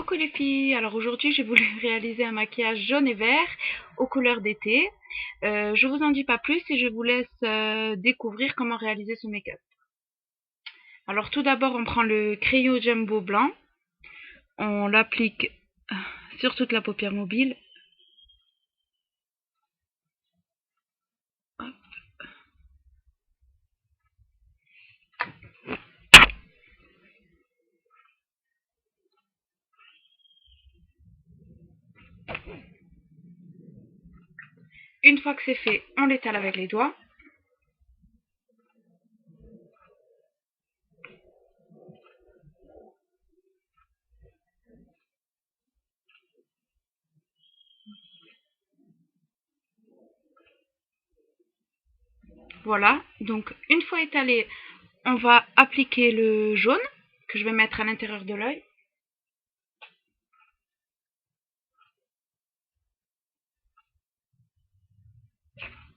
Coucou les filles, alors aujourd'hui j'ai voulu réaliser un maquillage jaune et vert aux couleurs d'été. Je vous en dis pas plus et je vous laisse découvrir comment réaliser ce make-up. Alors tout d'abord on prend le crayon Jumbo blanc, on l'applique sur toute la paupière mobile. Une fois que c'est fait, on l'étale avec les doigts. Voilà, donc une fois étalé, on va appliquer le jaune que je vais mettre à l'intérieur de l'œil.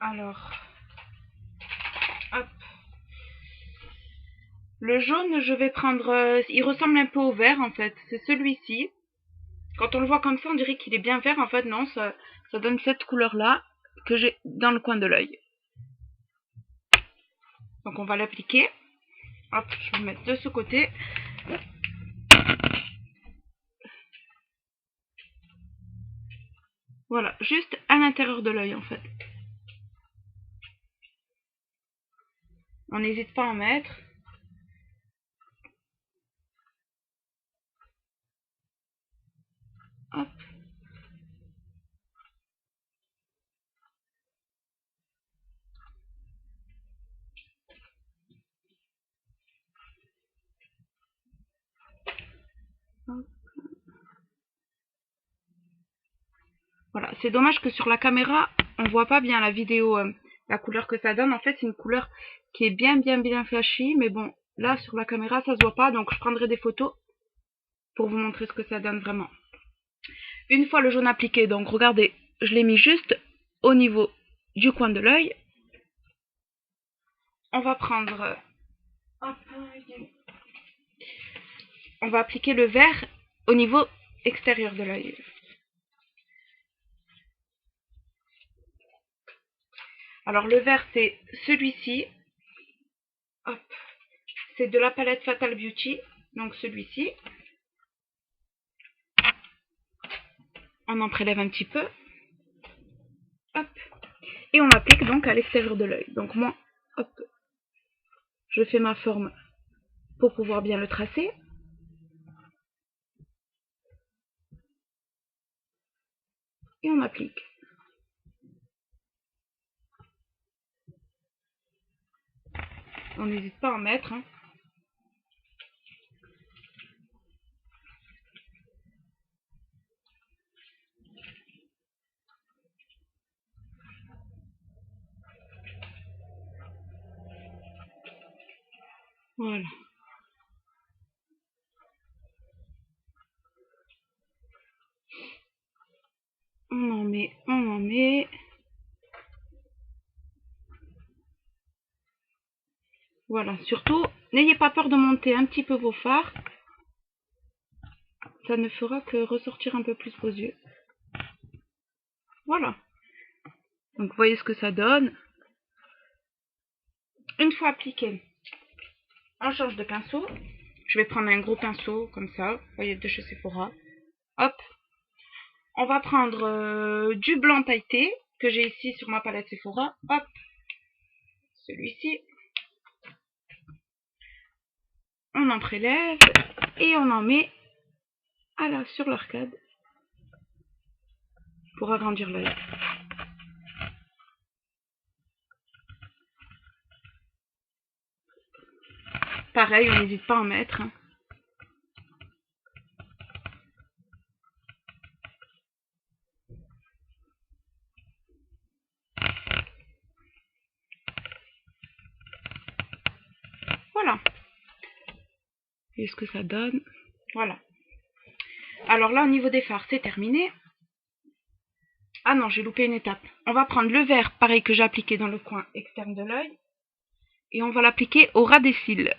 Alors, hop. Le jaune, je vais prendre, il ressemble un peu au vert en fait, c'est celui-ci. Quand on le voit comme ça, on dirait qu'il est bien vert, en fait non, ça donne cette couleur-là que j'ai dans le coin de l'œil. Donc on va l'appliquer. Hop, je vais le mettre de ce côté. Voilà, juste à l'intérieur de l'œil en fait. On n'hésite pas à en mettre. Hop. Hop. Voilà, c'est dommage que sur la caméra, on voit pas bien la vidéo, la couleur que ça donne. En fait, c'est une couleur qui est bien flashy, mais bon, là sur la caméra, ça se voit pas, donc je prendrai des photos pour vous montrer ce que ça donne vraiment. Une fois le jaune appliqué, donc regardez, je l'ai mis juste au niveau du coin de l'œil. On va prendre, on va appliquer le vert au niveau extérieur de l'œil. Alors le vert c'est celui-ci, hop, c'est de la palette Fatal Beauty, donc celui-ci. On en prélève un petit peu, hop, et on l'applique donc à l'extérieur de l'œil. Donc moi, hop, je fais ma forme pour pouvoir bien le tracer. Et on applique. On n'hésite pas à en mettre. Hein. Voilà. On en met, on en met. Voilà, surtout, n'ayez pas peur de monter un petit peu vos fards. Ça ne fera que ressortir un peu plus vos yeux. Voilà. Donc, vous voyez ce que ça donne. Une fois appliqué, on change de pinceau. Je vais prendre un gros pinceau, comme ça. Vous voyez, de chez Sephora. Hop. On va prendre du blanc pailleté, que j'ai ici sur ma palette Sephora. Hop. Celui-ci. On en prélève et on en met sur l'arcade pour agrandir l'œil. Pareil, on n'hésite pas à en mettre. Hein. Voilà. Et ce que ça donne. Voilà. Alors là, au niveau des fards, c'est terminé. Ah non, j'ai loupé une étape. On va prendre le vert, pareil que j'ai appliqué dans le coin externe de l'œil. Et on va l'appliquer au ras des cils.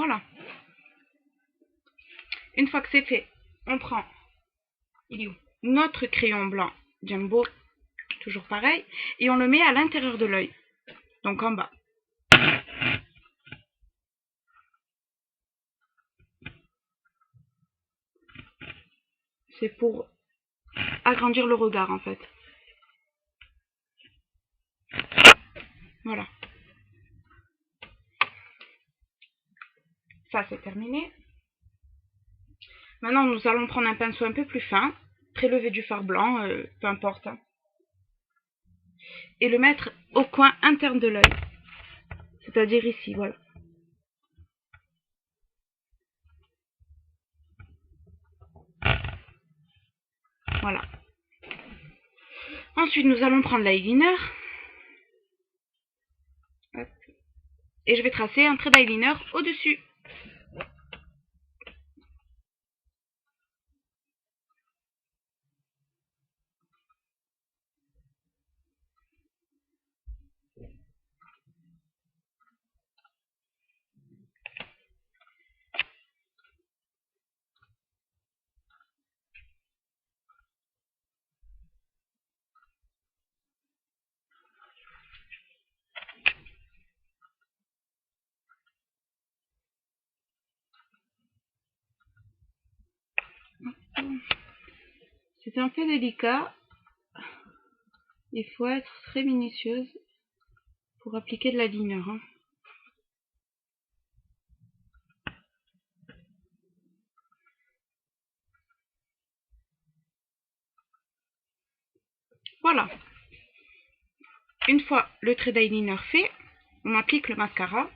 Voilà. Une fois que c'est fait, on prend notre crayon blanc Jumbo, toujours pareil, et on le met à l'intérieur de l'œil, donc en bas. C'est pour agrandir le regard en fait. Voilà. Ça c'est terminé. Maintenant nous allons prendre un pinceau un peu plus fin, prélever du fard blanc, peu importe, hein, et le mettre au coin interne de l'œil, c'est-à-dire ici, voilà. Voilà. Ensuite nous allons prendre l'eyeliner. Et je vais tracer un trait d'eyeliner au-dessus. C'est un peu délicat. Il faut être très minutieuse pour appliquer de l'eyeliner. Hein. Voilà. Une fois le trait d'eyeliner fait, on applique le mascara.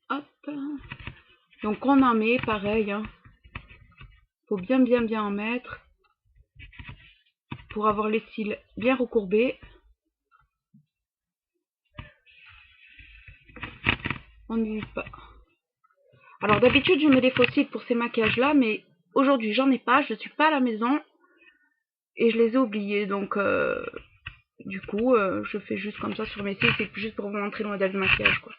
Hop. Donc on en met pareil. Hein. Faut bien en mettre pour avoir les cils bien recourbés. On n'hésite pas. Alors d'habitude je mets des faux cils pour ces maquillages là, mais aujourd'hui j'en ai pas, je suis pas à la maison et je les ai oubliés, donc du coup je fais juste comme ça sur mes cils, c'est juste pour vous montrer le modèle de maquillage quoi.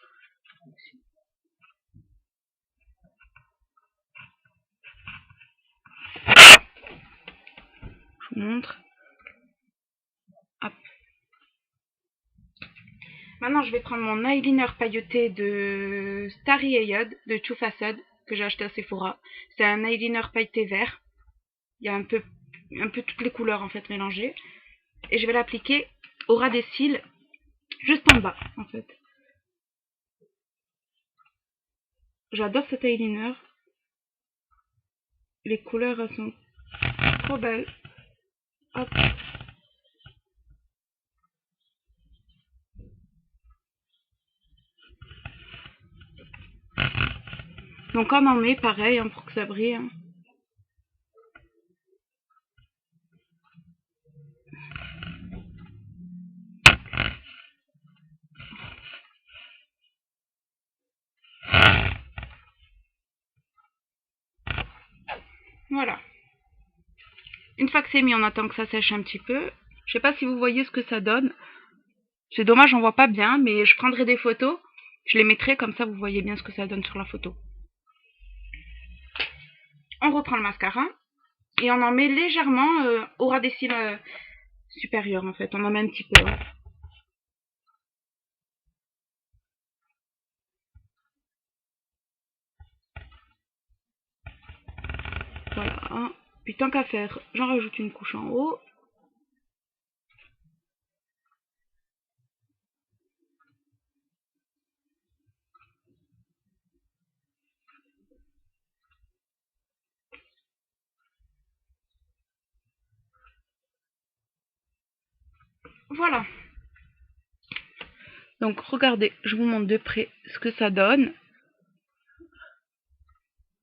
Je vous montre. Hop. Maintenant je vais prendre mon eyeliner pailleté de Starry Eyed de Too Faced que j'ai acheté à Sephora. C'est un eyeliner pailleté vert. Il y a un peu toutes les couleurs en fait mélangées. Et je vais l'appliquer au ras des cils, juste en bas en fait. J'adore cet eyeliner. Les couleurs elles sont trop belles. Hop. Donc on en met pareil hein, pour que ça brille. Hein. Voilà. Une fois que c'est mis, on attend que ça sèche un petit peu. Je sais pas si vous voyez ce que ça donne. C'est dommage, on voit pas bien, mais je prendrai des photos. Je les mettrai comme ça, vous voyez bien ce que ça donne sur la photo. On reprend le mascara et on en met légèrement au ras des cils supérieurs en fait. On en met un petit peu. Hein. Voilà. Hein. Puis tant qu'à faire, j'en rajoute une couche en haut. Voilà. Donc regardez, je vous montre de près ce que ça donne.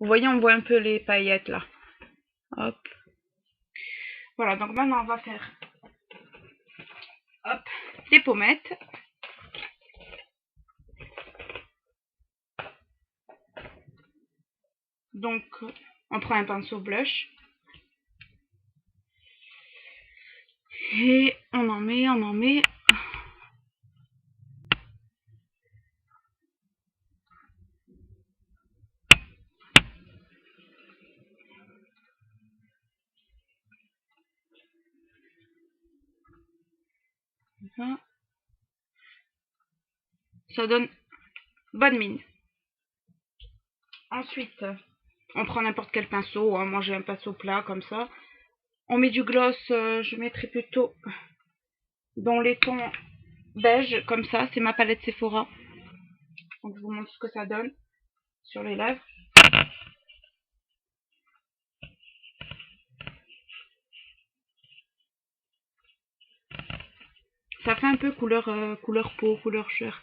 Vous voyez, on voit un peu les paillettes là. Hop. Voilà, donc maintenant on va faire hop, des pommettes. Donc, on prend un pinceau blush. Et on en met. Ça donne bonne mine. Ensuite, on prend n'importe quel pinceau. Hein. Moi, j'ai un pinceau plat comme ça. On met du gloss. Je mettrai plutôt dans les tons beige, comme ça. C'est ma palette Sephora. Donc, je vous montre ce que ça donne sur les lèvres. Ça fait un peu couleur peau, couleur chair.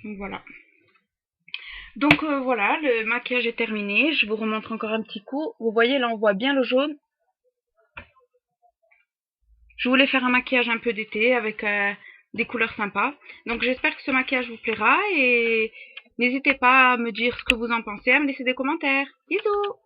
Donc voilà. Donc voilà, le maquillage est terminé. Je vous remontre encore un petit coup. Vous voyez, là on voit bien le jaune. Je voulais faire un maquillage un peu d'été avec des couleurs sympas. Donc j'espère que ce maquillage vous plaira et n'hésitez pas à me dire ce que vous en pensez, à me laisser des commentaires. Bisous!